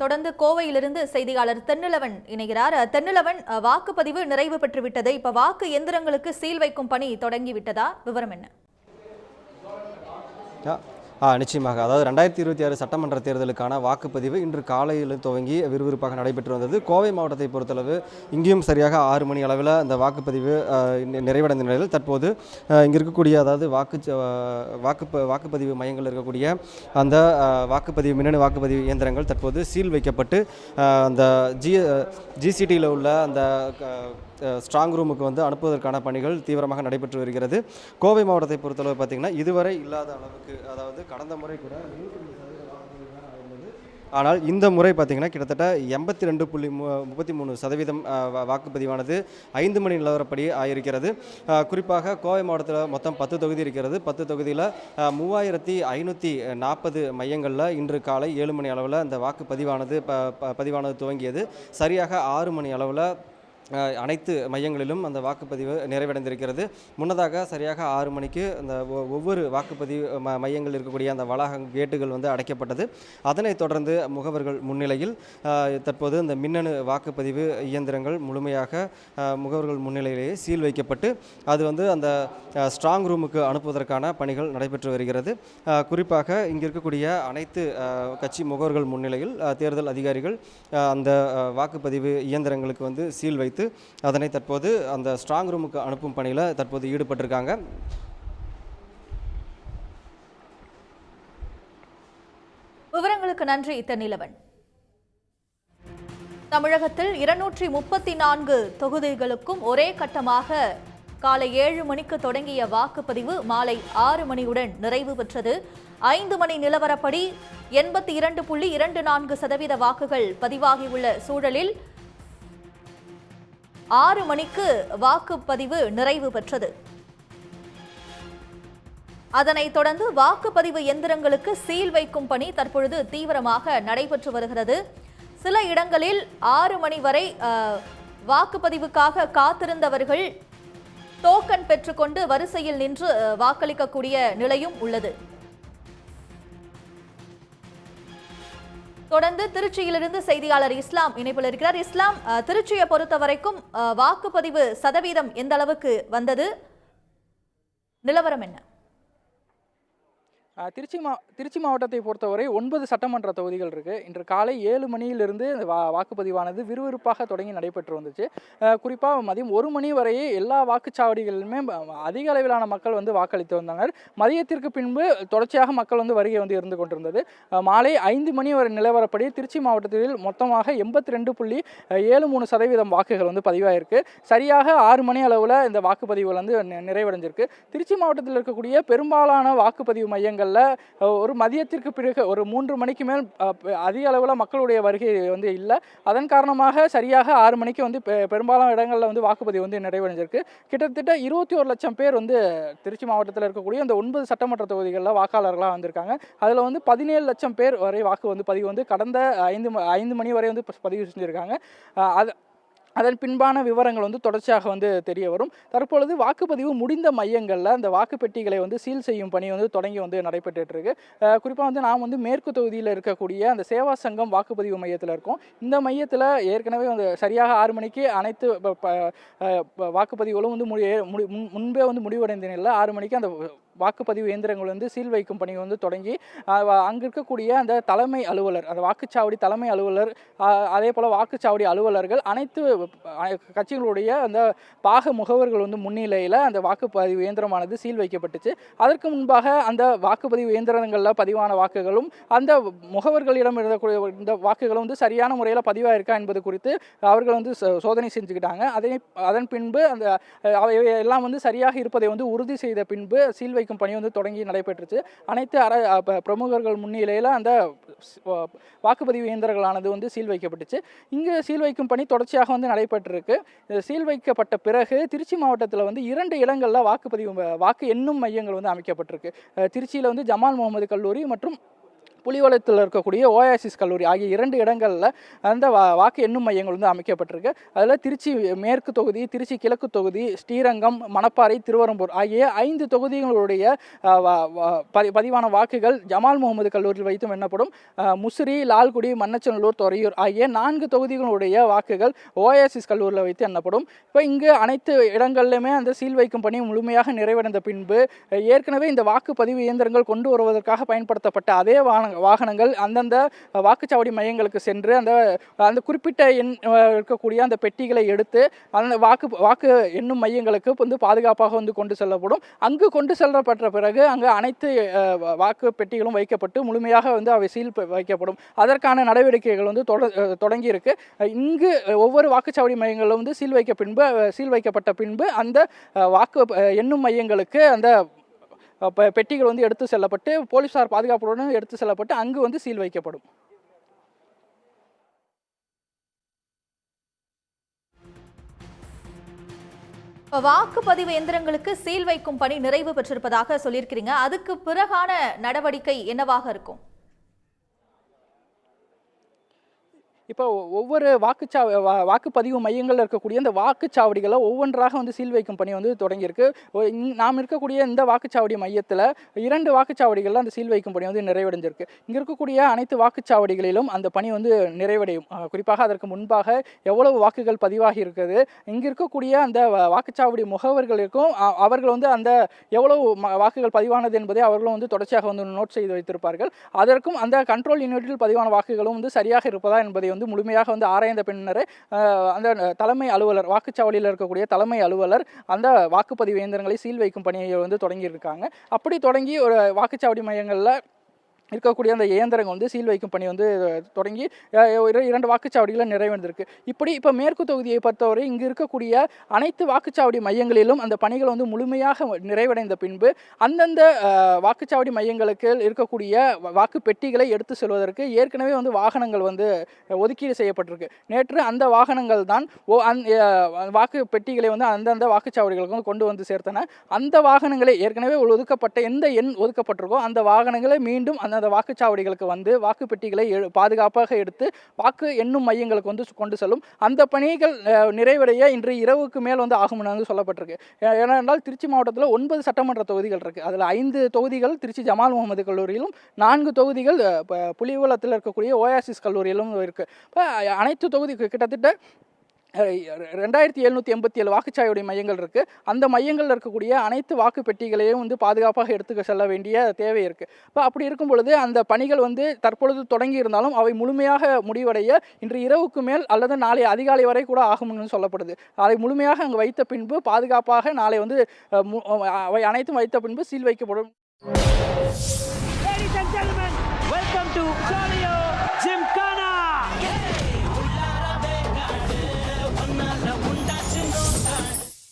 தொடர்ந்து கோவையிலிருந்து செய்தியாளர் தென்னிலவன் இணைகிறார். தென்னிலவன், வாக்குப்பதிவு நிறைவு பெற்றுவிட்டது. இப்ப வாக்கு எந்திரங்களுக்கு சீல் வைக்கும் பணி தொடங்கிவிட்டதா? விவரம் என்ன? நிச்சயமாக. அதாவது 2026 சட்டமன்ற தேர்தலுக்கான வாக்குப்பதிவு இன்று காலையில் துவங்கி விறுவிறுப்பாக நடைபெற்று வந்தது. கோவை மாவட்டத்தை பொறுத்தளவு இங்கேயும் சரியாக 6 மணி அளவில் அந்த வாக்குப்பதிவு நிறைவடைந்த நிலையில் தற்போது இங்கே இருக்கக்கூடிய அதாவது வாக்குப்பதிவு மையங்களில் இருக்கக்கூடிய அந்த மின்னணு வாக்குப்பதிவு இயந்திரங்கள் தற்போது சீல் வைக்கப்பட்டு அந்த ஜிசிடியில் உள்ள அந்த ஸ்ட்ராங் ரூமுக்கு அனுப்புவதற்கான பணிகள் தீவிரமாக நடைபெற்று வருகிறது. கோவை மாவட்டத்தை பொறுத்தளவு பார்த்திங்கன்னா இதுவரை இல்லாத அளவுக்கு, அதாவது கடந்த முறை கூட ஆனால் இந்த முறை பார்த்திங்கன்னா கிட்டத்தட்ட 82.33% வாக்குப்பதிவானது 5 மணி நிலவரப்படி ஆகியிருக்கிறது. குறிப்பாக கோவை மாவட்டத்தில் மொத்தம் 10 தொகுதி இருக்கிறது. 10 தொகுதியில் 3540 மையங்களில் இன்று காலை 7 மணி அளவில் அந்த வாக்குப்பதிவானது துவங்கியது. சரியாக 6 மணி அளவில் அனைத்து மையங்களிலும் அந்த வாக்குப்பதிவு நிறைவடைந்திருக்கிறது. முன்னதாக சரியாக 6 மணிக்கு அந்த ஒவ்வொரு வாக்குப்பதிவு மையங்கள் இருக்கக்கூடிய அந்த வளாக கேட்டுகள் அடைக்கப்பட்டது. அதனைத் தொடர்ந்து முகவர்கள் முன்னிலையில் தற்போது இந்த மின்னணு வாக்குப்பதிவு இயந்திரங்கள் முழுமையாக முகவர்கள் முன்னிலையிலேயே சீல் வைக்கப்பட்டு அது அந்த ஸ்ட்ராங் ரூமுக்கு அனுப்புவதற்கான பணிகள் நடைபெற்று வருகிறது. குறிப்பாக இங்கே இருக்கக்கூடிய அனைத்து கட்சி முகவர்கள் முன்னிலையில் தேர்தல் அதிகாரிகள் அந்த வாக்குப்பதிவு இயந்திரங்களுக்கு சீல் வைத்து அதனை தற்போது அந்த ஸ்ட்ராங் ரூமுக்கு அனுப்பும் பணியில் தற்போது ஈடுபட்டிருக்காங்க. விவரங்களுக்கு நன்றி தென்னிலவன். தமிழகத்தில் 234 தொகுதிகளுக்கும் ஒரே கட்டமாக காலை 7 மணிக்கு தொடங்கிய வாக்குப்பதிவு மாலை 6 மணியுடன் நிறைவு பெற்றது. 5 மணி நிலவரப்படி 82.24% வாக்குகள் பதிவாகியுள்ள சூழலில் 6 மணிக்கு வாக்குப்பதிவு நிறைவு பெற்றது. அதனைத் தொடர்ந்து வாக்குப்பதிவு எந்திரங்களுக்கு சீல் வைக்கும் பணி தற்பொழுது தீவிரமாக நடைபெற்று வருகிறது. சில இடங்களில் 6 மணி வரை வாக்குப்பதிவுக்காக காத்திருந்தவர்கள் டோக்கன் பெற்றுக்கொண்டு வரிசையில் நின்று வாக்களிக்கக்கூடிய நிலையும் உள்ளது. தொடர்ந்து திருச்சியிலிருந்து செய்தியாளர் இஸ்லாம் இணைப்பில் இருக்கிறார். இஸ்லாம், திருச்சியை பொறுத்த வரைக்கும் வாக்குப்பதிவு சதவீதம் எந்த அளவுக்கு வந்தது? நிலவரம் என்ன? திருச்சி மாவட்டத்தை பொறுத்தவரை 9 சட்டமன்ற தொகுதிகள் இருக்குது. இன்று காலை 7 மணியிலிருந்து வாக்குப்பதிவானது விறுவிறுப்பாக தொடங்கி நடைபெற்று வந்துச்சு. குறிப்பாக மதியம் 1 மணி வரையே எல்லா வாக்குச்சாவடிகளிலுமே அதிக அளவிலான மக்கள் வாக்களித்து வந்தனர். மதியத்திற்கு பின்பு தொடர்ச்சியாக மக்கள் வருகை இருந்து கொண்டிருந்தது. மாலை 5 மணி வரை நிலவரப்படி திருச்சி மாவட்டத்தில் மொத்தமாக 82.73% வாக்குகள் பதிவாயிருக்கு. சரியாக 6 மணி அளவில் இந்த வாக்குப்பதிவுகள் நிறைவடைஞ்சிருக்கு. திருச்சி மாவட்டத்தில் இருக்கக்கூடிய பெரும்பாலான வாக்குப்பதிவு மையங்கள் ஒரு மதியத்திற்கு பிறகு ஒரு 3 மணிக்கு மேல் அதிக அளவில் மக்களுடைய வருகை இல்லை. அதன் காரணமாக சரியாக 6 மணிக்கு பெரும்பாலான இடங்களில் வாக்குப்பதிவு நிறைவடைஞ்சிருக்கு. கிட்டத்தட்ட 21 லட்சம் பேர் திருச்சி மாவட்டத்தில் இருக்கக்கூடிய இந்த 9 சட்டமன்ற தொகுதிகளில் வாக்காளர்களாக வந்திருக்காங்க. அதில் 17 லட்சம் பேர் வரை வாக்கு பதிவு கடந்த 5 மணி வரை பதிவு செஞ்சுருக்காங்க. அதன் பின்பான விவரங்கள் தொடர்ச்சியாக தெரிய வரும். தற்பொழுது வாக்குப்பதிவு முடிந்த மையங்களில் அந்த வாக்குப்பெட்டிகளை சீல் செய்யும் பணி தொடங்கி நடைபெற்று இருக்கு. குறிப்பாக நாம் மேற்கு தொகுதியில் இருக்கக்கூடிய அந்த சேவா சங்கம் வாக்குப்பதிவு மையத்தில் இருக்கோம். இந்த மையத்தில் ஏற்கனவே சரியாக 6 மணிக்கு அனைத்து வாக்குப்பதிவுகளும் முன்பே முடிவடைந்த நிலையில் 6 மணிக்கு அந்த வாக்குப்பதிவு இயந்திரங்கள் சீல் வைக்கும் பணி தொடங்கி அங்கே இருக்கக்கூடிய அந்த தலைமை அலுவலர், அந்த வாக்குச்சாவடி தலைமை அலுவலர், அதே போல் வாக்குச்சாவடி அலுவலர்கள், அனைத்து கட்சிகளுடைய அந்த பாக முகவர்கள் முன்னிலையில் அந்த வாக்குப்பதிவு இயந்திரமானது சீல் வைக்கப்பட்டுச்சு. அதற்கு முன்பாக அந்த வாக்குப்பதிவு இயந்திரங்களில் பதிவான வாக்குகளும் அந்த முகவர்களிடம் இருந்தக்கூடிய இந்த வாக்குகளும் சரியான முறையில் பதிவாயிருக்கா என்பது குறித்து அவர்கள் சோதனை செஞ்சுக்கிட்டாங்க. அதன் பின்பு அந்த எல்லாம் சரியாக இருப்பதை உறுதி செய்த பின்பு சீல் வைக்கும் பணி தொடங்கி நடைபெற்றுச்சு. அனைத்து பிரமுகர்கள் முன்னிலையில் அந்த வாக்குப்பதிவு இயந்திரங்களானது சீல் வைக்கப்பட்டுச்சு. இங்கு சீல் வைக்கும் பணி தொடர்ச்சியாக நடைபெற்றிருக்கு. சீல் வைக்கப்பட்ட பிறகு திருச்சி மாவட்டத்தில் 2 இடங்களில் வாக்கு எண்ணும் மையங்கள் அமைக்கப்பட்டிருக்கு. திருச்சியில் ஜமால் முகமது கல்லூரி மற்றும் புலிவலத்தில் இருக்கக்கூடிய ஓயாசிஸ் கல்லூரி ஆகிய 2 இடங்களில் அந்த வாக்கு எண்ணும் மையங்கள் வந்து அமைக்கப்பட்டிருக்கு. அதில் திருச்சி மேற்கு தொகுதி, திருச்சி கிழக்கு தொகுதி, ஸ்ரீரங்கம், மணப்பாறை, திருவரம்பூர் ஆகிய 5 தொகுதிகளுடைய பதிவான வாக்குகள் ஜமால் முகமது கல்லூரியில் வைத்தும் எண்ணப்படும். முசிறி, லால்குடி, மண்ணச்சநல்லூர், துறையூர் ஆகிய 4 தொகுதிகளுடைய வாக்குகள் ஓயாசிஸ் கல்லூரியில் வைத்து எண்ணப்படும். இப்போ இங்கு அனைத்து இடங்களிலுமே அந்த சீல் வைக்கும் பணி முழுமையாக நிறைவடைந்த பின்பு ஏற்கனவே இந்த வாக்குப்பதிவு இயந்திரங்கள் கொண்டு வருவதற்காக பயன்படுத்தப்பட்ட அதே வாகனங்கள் அந்தந்த வாக்குச்சாவடி மையங்களுக்கு சென்று அந்த குறிப்பிட்ட எண் இருக்கக்கூடிய அந்த பெட்டிகளை எடுத்து அந்த வாக்கு எண்ணும் மையங்களுக்கு வந்து பாதுகாப்பாக வந்து கொண்டு செல்லப்படும். அங்கு கொண்டு செல்லப்பட்ட பிறகு அங்கு அனைத்து வாக்கு பெட்டிகளும் வைக்கப்பட்டு முழுமையாக வந்து அவை சீல் வைக்கப்படும். அதற்கான நடவடிக்கைகள் வந்து தொடங்கி இருக்கு. இங்கு ஒவ்வொரு வாக்குச்சாவடி மையங்களும் வந்து சீல் வைக்கப்பட்ட பின்பு அந்த வாக்கு எண்ணும் மையங்களுக்கு அந்த பெட்டிகள் வந்து எடுத்து செல்லப்பட்டு போலீசார் பாதுகாப்புடன் எடுத்து செல்லப்பட்டு அங்கு வந்து சீல் வைக்கப்படும். வாக்குப்பதிவு எந்திரங்களுக்கு சீல் வைக்கும் பணி நிறைவு பெற்றிருப்பதாக சொல்லியிருக்கிறீங்க. அதுக்கு பிறகான நடவடிக்கை என்னவாக இருக்கும்? இப்போ ஒவ்வொரு வாக்குப்பதிவு மையங்களில் இருக்கக்கூடிய இந்த வாக்குச்சாவடிகளை ஒவ்வொன்றாக வந்து சீல் வைக்கும் பணி வந்து தொடங்கியிருக்கு. நாம் இருக்கக்கூடிய இந்த வாக்குச்சாவடி மையத்தில் 2 வாக்குச்சாவடிகளில் அந்த சீல் வைக்கும் பணி வந்து நிறைவடைஞ்சிருக்கு. இங்கே இருக்கக்கூடிய அனைத்து வாக்குச்சாவடிகளிலும் அந்த பணி வந்து நிறைவடையும். குறிப்பாக அதற்கு முன்பாக எவ்வளவு வாக்குகள் பதிவாகி இருக்குது, இங்கே இருக்கக்கூடிய அந்த வாக்குச்சாவடி முகவர்களுக்கும் அவர்கள் வந்து அந்த எவ்வளவு வாக்குகள் பதிவானது என்பதை அவர்களும் வந்து தொடர்ச்சியாக வந்து நோட் செய்து வைத்திருப்பார்கள். அதற்கும் அந்த கண்ட்ரோல் யூனிட்டில் பதிவான வாக்குகளும் வந்து சரியாக இருப்பதா என்பதை வந்து முழுமையாக வந்து ஆராய்ந்த பின்னர் அந்த தலைமை அலுவலர், வாக்குச்சாவடியில் இருக்கக்கூடிய தலைமை அலுவலர் அந்த வாக்குப்பதிவு இயந்திரங்களை சீல் வைக்கும் பணியை வந்து தொடங்கியிருக்காங்க. அப்படி தொடங்கி ஒரு வாக்குச்சாவடி மையங்களில் இருக்கக்கூடிய அந்த இயந்திரங்கள் வந்து சீல் வைக்கும் பணி வந்து தொடங்கி 2 வாக்குச்சாவடிகளில் நிறைவடைந்திருக்கு. இப்படி இப்போ மேற்கு தொகுதியை பொறுத்தவரை இங்கு இருக்கக்கூடிய அனைத்து வாக்குச்சாவடி மையங்களிலும் அந்த பணிகள் வந்து முழுமையாக நிறைவடைந்த பின்பு அந்தந்த வாக்குச்சாவடி மையங்களுக்கு இருக்கக்கூடிய வாக்கு பெட்டிகளை எடுத்து செல்வதற்கு ஏற்கனவே வந்து வாகனங்கள் வந்து ஒதுக்கீடு செய்யப்பட்டிருக்கு. நேற்று அந்த வாகனங்கள் தான் வாக்கு பெட்டிகளை வந்து அந்தந்த வாக்குச்சாவடிகளுக்கு கொண்டு வந்து சேர்த்தன. அந்த வாகனங்களை ஏற்கனவே ஒதுக்கப்பட்ட எந்த எண் ஒதுக்கப்பட்டிருக்கோ அந்த வாகனங்களை மீண்டும் அந்த வாக்குச்சாவடிகளுக்கு வந்து வாக்கு பெட்டிகளை பாதுகாப்பாக எடுத்து வாக்கு எண்ணும் மையங்களுக்கு வந்து கொண்டு செல்லும். அந்த பணிகள் நிறைவடைய இன்று இரவுக்கு மேல் வந்து ஆகும் என்று சொல்லப்பட்டிருக்கு. ஏனென்றால் திருச்சி மாவட்டத்தில் 9 சட்டமன்ற தொகுதிகள் இருக்கு. அதில் 5 தொகுதிகள் திருச்சி ஜமால் முகமது கல்லூரியிலும் 4 தொகுதிகள் புலிவலத்தில் இருக்கக்கூடிய ஓயாசிஸ் கல்லூரியிலும் இருக்கு. அனைத்து தொகுதி கிட்டத்தட்ட 2787 வாக்குச்சாவடி மையங்கள் இருக்கு. அந்த மையங்களில் இருக்கக்கூடிய அனைத்து வாக்கு பெட்டிகளையும் வந்து பாதுகாப்பாக எடுத்து செல்ல வேண்டிய தேவை இருக்கு. இப்போ அப்படி இருக்கும் பொழுது அந்த பணிகள் வந்து தற்பொழுது தொடங்கி இருந்தாலும் அவை முழுமையாக முடிவடைய இன்று இரவுக்கு மேல் அல்லது நாளை அதிகாலை வரை கூட ஆகும்னு சொல்லப்படுது. அதை முழுமையாக அங்கு வைத்த பின்பு பாதுகாப்பாக நாளை வந்து அவை அனைத்தும் வைத்த பின்பு சீல் வைக்கப்படும்.